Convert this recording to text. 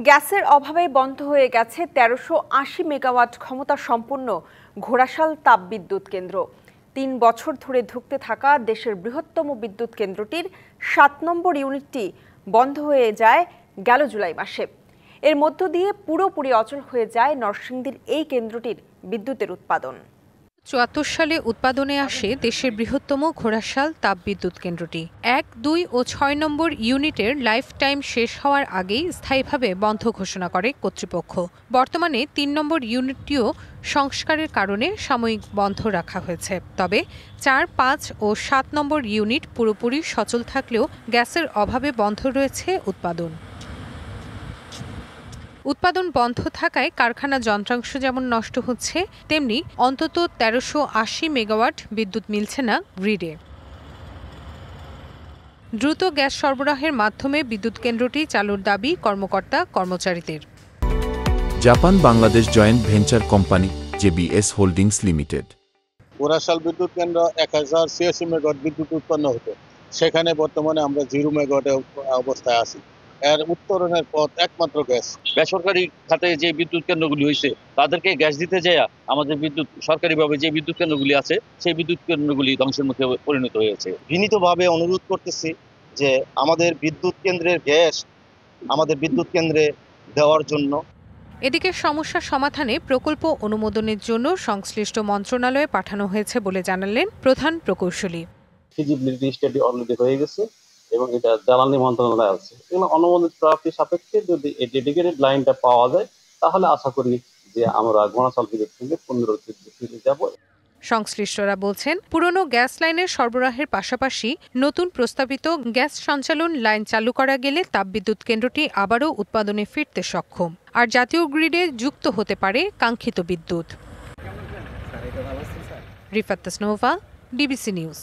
গ্যাসের অভাবে বন্ধ হয়ে গেছে ১৩৮০ মেগাওয়াট ক্ষমতা সম্পন্ন ঘোড়াশাল তাপবিদ্যুৎ কেন্দ্র। ৩ বছর ধরে ধুঁকতে থাকা দেশের বৃহত্তম বিদ্যুৎ কেন্দ্রটির ৭ নম্বর ইউনিটটি বন্ধ হয়ে যায় গেল জুলাই মাসে। এর মধ্য দিয়ে পুরোপুরি অচল হয়ে যায় নরসিংদীর এই কেন্দ্রটির বিদ্যুতের উৎপাদন। ৭৪ সালে উৎপাদনে আসে দেশের বৃহত্তম ঘোড়াশাল তাপবিদ্যুৎ কেন্দ্রটি। ১, ২ ও ৬ নম্বর ইউনিটের লাইফ টাইম শেষ হওয়ার আগেই স্থায়ীভাবে বন্ধ ঘোষণা করে কর্তৃপক্ষ। বর্তমানে ৩ নম্বর ইউনিটটিও সংস্কারের কারণে সাময়িক বন্ধ রাখা হয়েছে। তবে ৪, ৫ ও ৭ নম্বর ইউনিট পুরোপুরি সচল থাকলেও গ্যাসের অভাবে বন্ধ রয়েছে উৎপাদন। উৎপাদন বন্ধ থাকায় কারখানা যন্ত্রাংশ যেমন নষ্ট হচ্ছে, তেমনি অন্তত ১৩৮০ মেগাওয়াট বিদ্যুৎ মিলছে না গ্রিডে। দ্রুত গ্যাস সরবরাহের মাধ্যমে বিদ্যুৎ কেন্দ্রটি চালুর দাবি কর্মকর্তা কর্মচারীদের। Japan Bangladesh joint venture company JBS holdings limited. Ghorashal বিদ্যুৎ কেন্দ্র ১০৮৬ মেগাওয়াট বিদ্যুৎ উৎপন্ন হতো, সেখানে বর্তমানে আমরা 0 মেগাওয়াট অবস্থায় আছি। এর উত্তরণের পথ একমাত্র গ্যাস। বেসরকারি খাতে যে বিদ্যুৎ কেন্দ্রগুলি হয়েছে তাদেরকে গ্যাস দিতে যায় আমাদের বিদ্যুৎ সরকারিভাবে যে বিদ্যুৎ কেন্দ্রগুলি আছে সেই বিদ্যুৎ কেন্দ্রগুলি ধ্বংসের মুখে পরিণত হয়েছে। বিনীতভাবে অনুরোধ করতেছি যে আমাদের বিদ্যুৎ কেন্দ্রের গ্যাস আমাদের বিদ্যুৎ কেন্দ্রে দেওয়ার জন্য। এদিকে সমস্যা সমাধানে প্রকল্প অনুমোদনের জন্য সংশ্লিষ্ট মন্ত্রণালয়ে পাঠানো হয়েছে বলে জানালেন প্রধান প্রকৌশলী। ফিজিবিলিটি স্টাডি অলরেডি হয়ে গেছে এবং এটা জ্বালানি মন্ত্রণালয়ে আছে। এগুলো অনুমোদিত প্রাপ্তির সাপেক্ষে যদি এই ডেডিকেটেড লাইনটা পাওয়া যায় তাহলে আশা করি যে আমরা ঘোড়াশাল বিদ্যুৎ কেন্দ্রে পুনরুজ্জীবিত যাব। সংশ্লিষ্টরা বলছেন, পুরনো গ্যাস লাইনের সরবরাহের পাশাপাশি নতুন প্রস্তাবিত গ্যাস সঞ্চালন লাইন চালু করা গেলে তাপবিদ্যুৎ কেন্দ্রটি আবারও উৎপাদনে ফিরতে সক্ষম, আর জাতীয় গ্রিডে যুক্ত হতে পারে কাঙ্ক্ষিত বিদ্যুৎ। Rifat Tasnova, DBC news.